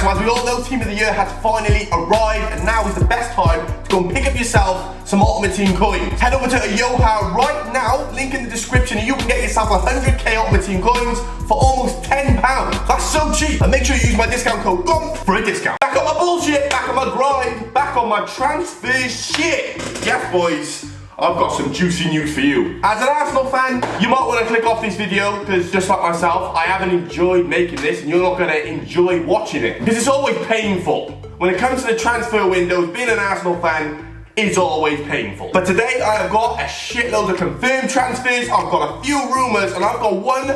so as we all know, Team of the Year has finally arrived, and now is the best time to go and pick up yourself some Ultimate Team coins. Head over to Yoha right now, link in the description, and you can get yourself 100k Ultimate Team coins for almost £10. That's so cheap. And make sure you use my discount code Gonth for a discount. Back on my bullshit, back on my grind, back on my transfer shit. Yes, boys. I've got some juicy news for you. As an Arsenal fan, you might want to click off this video because just like myself, I haven't enjoyed making this and you're not going to enjoy watching it because it's always painful. When it comes to the transfer windows, being an Arsenal fan is always painful. But today I have got a shitload of confirmed transfers, I've got a few rumours, and I've got one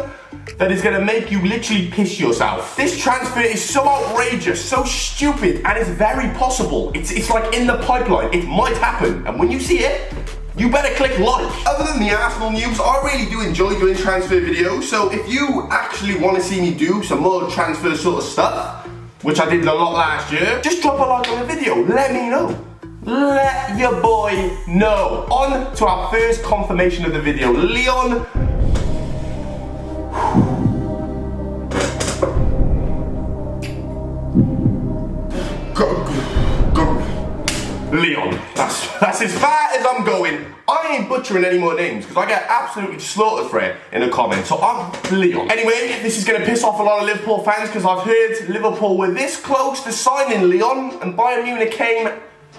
that is going to make you literally piss yourself. This transfer is so outrageous, so stupid, and it's very possible. It's like in the pipeline. It might happen, and when you see it, you better click like. Other than the Arsenal news, I really do enjoy doing transfer videos, so if you actually want to see me do some more transfer sort of stuff, which I did a lot last year, just drop a like on the video, let me know. Let your boy know. On to our first confirmation of the video. Leon. Leon. That's as far as I'm going. I ain't butchering any more names because I get absolutely slaughtered for it in the comments. So I'm Leon. Anyway, this is going to piss off a lot of Liverpool fans because I've heard Liverpool were this close to signing Leon and Bayern Munich came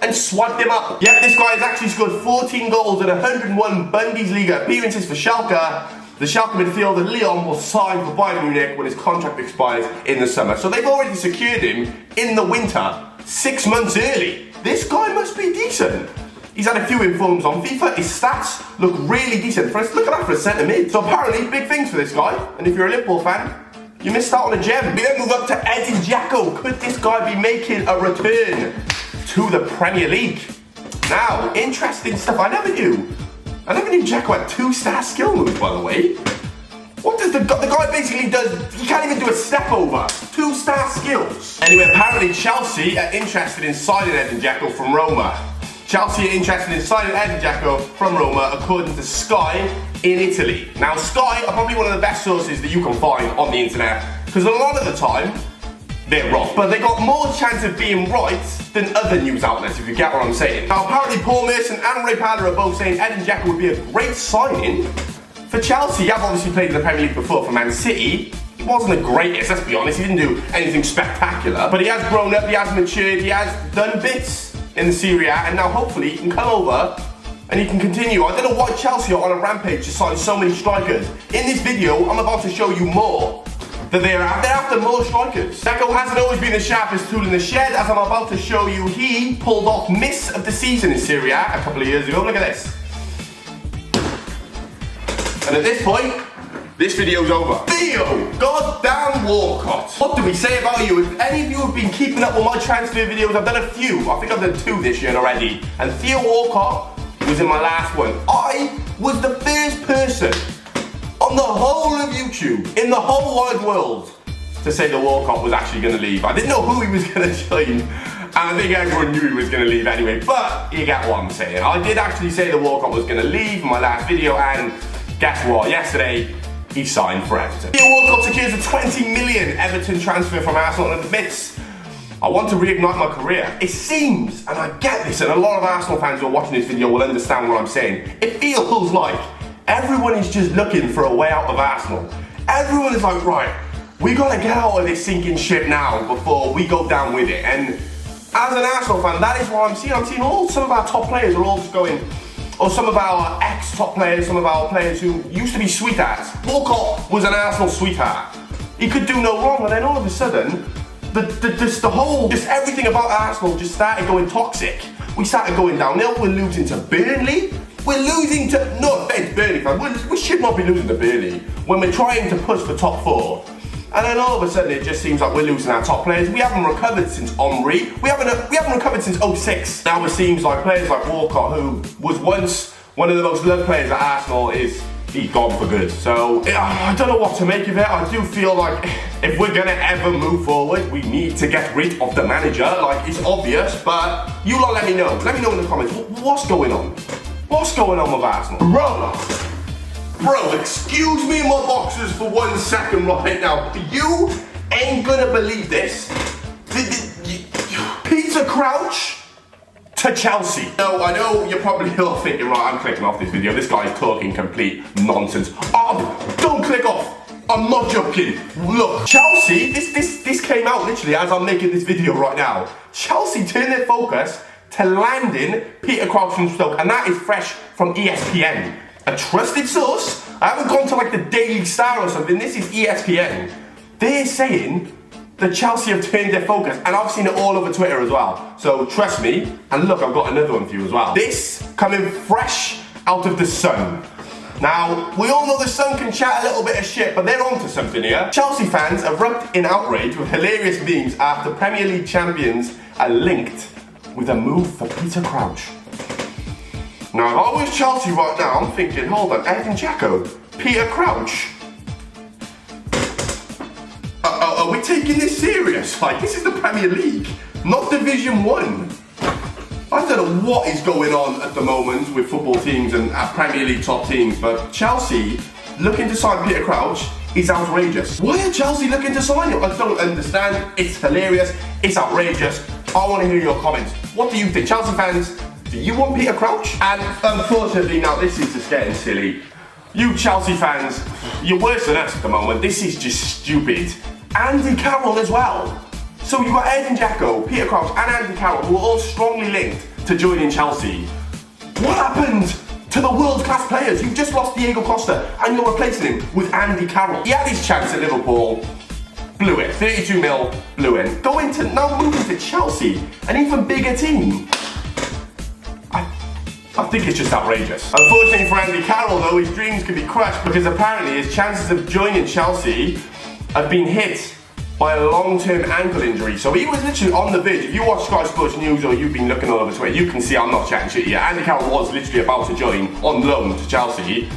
and swiped him up. Yep, this guy has actually scored 14 goals and 101 Bundesliga appearances for Schalke. The Schalke midfielder Leon will sign for Bayern Munich when his contract expires in the summer. So they've already secured him in the winter, 6 months early. This guy must be decent. He's had a few informs on FIFA. His stats look really decent. Look at that for a centre mid. So apparently, big things for this guy. And if you're a Liverpool fan, you missed out on a gem. We then move up to Edin Dzeko. Could this guy be making a return to the Premier League? Now, interesting stuff. I never knew Dzeko had 2-star skill moves, by the way. What does the guy basically does? He can't even do a step over. 2-star skills. Anyway, apparently Chelsea are interested in signing Edin Dzeko from Roma. Chelsea are interested in signing Edin Dzeko from Roma, according to Sky in Italy. Now, Sky are probably one of the best sources that you can find on the internet because a lot of the time they're wrong, but they got more chance of being right than other news outlets, if you get what I'm saying. Now, apparently Paul Merson and Ray Parler are both saying Edin Dzeko would be a great signing for Chelsea. I've obviously played in the Premier League before for Man City. He wasn't the greatest, let's be honest. He didn't do anything spectacular, but he has grown up, he has matured, he has done bits in the Serie A, and now hopefully he can come over and he can continue. I don't know why Chelsea are on a rampage to sign so many strikers. In this video, I'm about to show you more. That they're after more strikers. Dzeko hasn't always been the sharpest tool in the shed, as I'm about to show you. He pulled off miss of the season in Serie A a couple of years ago. Look at this. And at this point, this video's over. Theo, goddamn Walcott. What do we say about you? If any of you have been keeping up with my transfer videos, I've done a few. I think I've done 2 this year already. And Theo Walcott was in my last one. I was the first person on the whole of YouTube, in the whole wide world, to say that Walcott was actually going to leave. I didn't know who he was going to join, and I think everyone knew he was going to leave anyway, but you get what I'm saying. I did actually say that Walcott was going to leave in my last video, and guess what? Yesterday, he signed for Everton. Theo Walcott secures a 20 million Everton transfer from Arsenal and admits, I want to reignite my career. It seems, and I get this, and a lot of Arsenal fans who are watching this video will understand what I'm saying. It feels like everyone is just looking for a way out of Arsenal. Everyone is like, right, we gotta get out of this sinking ship now before we go down with it. And as an Arsenal fan, that is what I'm seeing. I'm seeing some of our top players are all just going, or some of our ex-top players, some of our players who used to be sweethearts. Walcott was an Arsenal sweetheart. He could do no wrong, and then all of a sudden, just everything about Arsenal just started going toxic. We started going downhill. We're losing to Burnley. We're losing to, no offense Burnley fans, we should not be losing to Burnley when we're trying to push for top 4. And then all of a sudden it just seems like we're losing our top players. We haven't recovered since Henry. We haven't recovered since 06. Now it seems like players like Walcott, who was once one of the most loved players at Arsenal, he's gone for good. So I don't know what to make of it. I do feel like if we're gonna ever move forward, we need to get rid of the manager. Like, it's obvious, but you lot let me know. Let me know in the comments, what's going on? What's going on with Arsenal? Bro, excuse me in my boxes for 1 second right now. You ain't gonna believe this, Peter Crouch to Chelsea. No, I know you're probably all thinking, right, I'm clicking off this video. This guy's talking complete nonsense. Oh, don't click off. I'm not joking. Look, Chelsea, this came out literally as I'm making this video right now. Chelsea turned their focus to landing Peter Crouch from Stoke, and that is fresh from ESPN. A trusted source. I haven't gone to like the Daily Star or something. This is ESPN. They're saying that Chelsea have turned their focus, and I've seen it all over Twitter as well. So trust me, and look, I've got another one for you as well. This coming fresh out of the Sun. Now, we all know the Sun can chat a little bit of shit, but they're onto something here. Chelsea fans erupt in outrage with hilarious memes after Premier League champions are linked with a move for Peter Crouch. Now, if I was Chelsea right now, I'm thinking, hold on, Edin Dzeko, Peter Crouch. Are we taking this serious? Like, this is the Premier League, not Division 1. I don't know what is going on at the moment with football teams and Premier League top teams, but Chelsea looking to sign Peter Crouch is outrageous. Why are Chelsea looking to sign him? I don't understand. It's hilarious. It's outrageous. I want to hear your comments. What do you think? Chelsea fans, do you want Peter Crouch? And unfortunately, now this is just getting silly. You Chelsea fans, you're worse than us at the moment. This is just stupid. Andy Carroll as well. So you've got Edin Dzeko, Peter Crouch and Andy Carroll, who are all strongly linked to joining Chelsea. What happened to the world-class players? You've just lost Diego Costa and you're replacing him with Andy Carroll. He had his chance at Liverpool, blew it. 32 mil, blew it. Now moving to Chelsea, an even bigger team. I think it's just outrageous. Unfortunately for Andy Carroll though, his dreams could be crushed because apparently his chances of joining Chelsea have been hit by a long-term ankle injury. So he was literally on the verge. If you watch Sky Sports News or you've been looking all over Twitter, you can see I'm not chatting shit here. Andy Carroll was literally about to join on loan to Chelsea,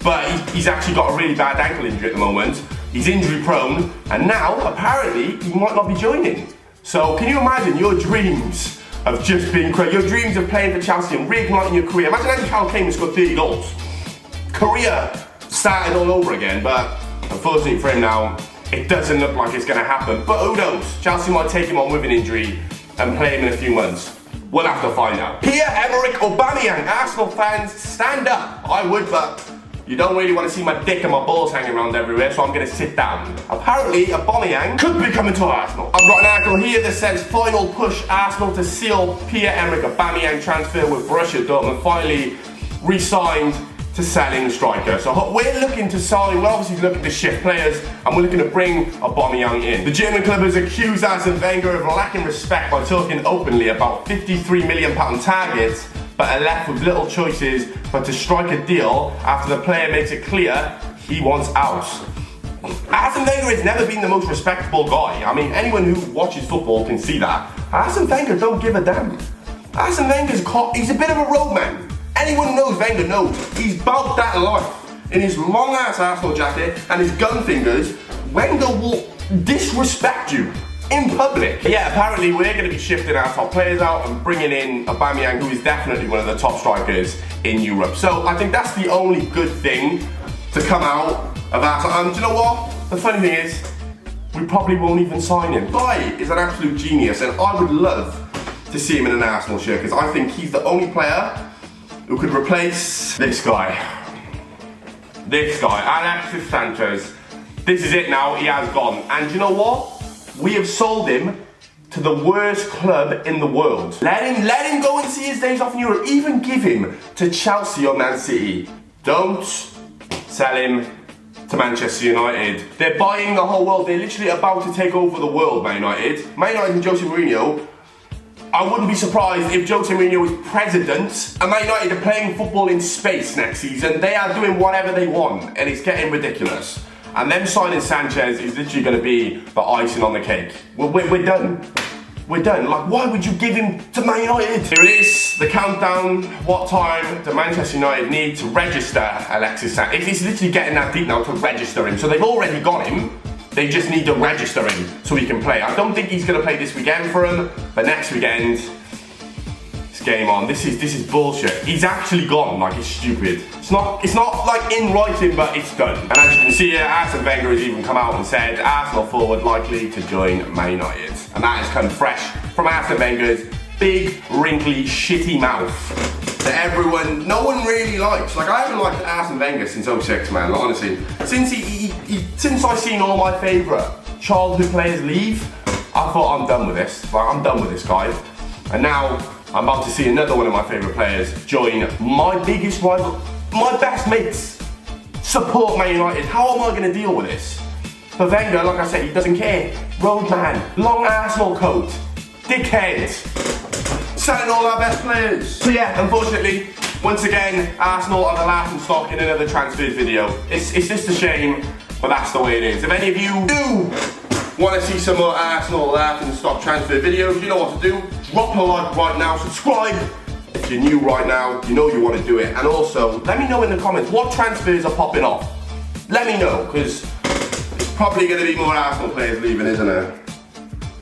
but he's actually got a really bad ankle injury at the moment. He's injury prone, and now apparently he might not be joining. So can you imagine your dreams of just being great, your dreams of playing for Chelsea and reigniting your career? Imagine Andy Carroll came and scored 30 goals. Career started all over again, but unfortunately for him now, it doesn't look like it's going to happen, but who knows? Chelsea might take him on with an injury and play him in a few months. We'll have to find out. Pierre-Emerick Aubameyang, Arsenal fans, stand up. I would, but you don't really want to see my dick and my balls hanging around everywhere, so I'm going to sit down. Apparently, Aubameyang could be coming to Arsenal. I've got an article here that says final push Arsenal to seal Pierre-Emerick Aubameyang transfer with Borussia Dortmund finally re-signed to selling striker. So we're looking to sign, we're obviously looking to shift players and we're looking to bring Aubameyang in. The German club has accused Arsene Wenger of lacking respect by talking openly about £53 million targets, but are left with little choices but to strike a deal after the player makes it clear he wants out. Arsene Wenger has never been the most respectable guy. I mean, anyone who watches football can see that. Arsene Wenger don't give a damn. Arsene Wenger's he's a bit of a roadman. Anyone who knows Wenger knows he's about that life. In his long ass Arsenal jacket and his gun fingers, Wenger will disrespect you in public. Yeah, apparently we're going to be shifting our top players out and bringing in Aubameyang, who is definitely one of the top strikers in Europe. So I think that's the only good thing to come out of Arsenal. And do you know what? The funny thing is, we probably won't even sign him. Guy is an absolute genius, and I would love to see him in an Arsenal shirt because I think he's the only player who could replace this guy. Alexis Sanchez. This is it now, he has gone. And you know what? We have sold him to the worst club in the world. Let him go and see his days off in Europe. Even give him to Chelsea or Man City. Don't sell him to Manchester United. They're buying the whole world. They're literally about to take over the world, Man United. Man United and Jose Mourinho. I wouldn't be surprised if Jose Mourinho was president and Man United are playing football in space next season. They are doing whatever they want and it's getting ridiculous. And them signing Sanchez is literally going to be the icing on the cake. We're done. We're done. Like, why would you give him to Man United? Here it is, the countdown. What time do Manchester United need to register Alexis Sanchez? It's literally getting that deep now to register him. So they've already got him. They just need to register him so he can play. I don't think he's going to play this weekend for him, but next weekend, it's this game on. This is bullshit. He's actually gone, like it's stupid. It's not like in writing, but it's done. And as you can see here, Arsene Wenger has even come out and said Arsenal forward likely to join Man United. And that has come fresh from Arsene Wenger's big, wrinkly, shitty mouth that everyone, no one really likes. Like, I haven't liked Arsene Wenger since 06, man, honestly. Since I've seen all my favourite childhood players leave, I thought I'm done with this. Like, I'm done with this guy. And now, I'm about to see another one of my favourite players join my biggest rival, my best mates, support Man United. How am I going to deal with this? But Wenger, like I said, he doesn't care. Roadman, long Arsenal coat, dickhead, selling all our best players. So yeah, unfortunately, once again, Arsenal are the laughing stock in another transfers video. It's just a shame, but that's the way it is. If any of you do want to see some more Arsenal laughing stock transfer videos, you know what to do. Drop a like right now, subscribe. If you're new right now, you know you want to do it. And also, let me know in the comments what transfers are popping off. Let me know, because it's probably going to be more Arsenal players leaving, isn't it?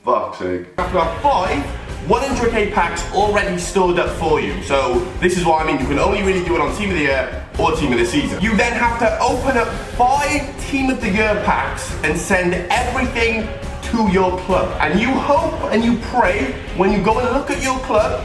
Fuck's sake. After our 5 100k packs already stored up for you. So this is what I mean, you can only really do it on Team of the Year or Team of the Season. You then have to open up 5 Team of the Year packs and send everything to your club. And you hope and you pray when you go and look at your club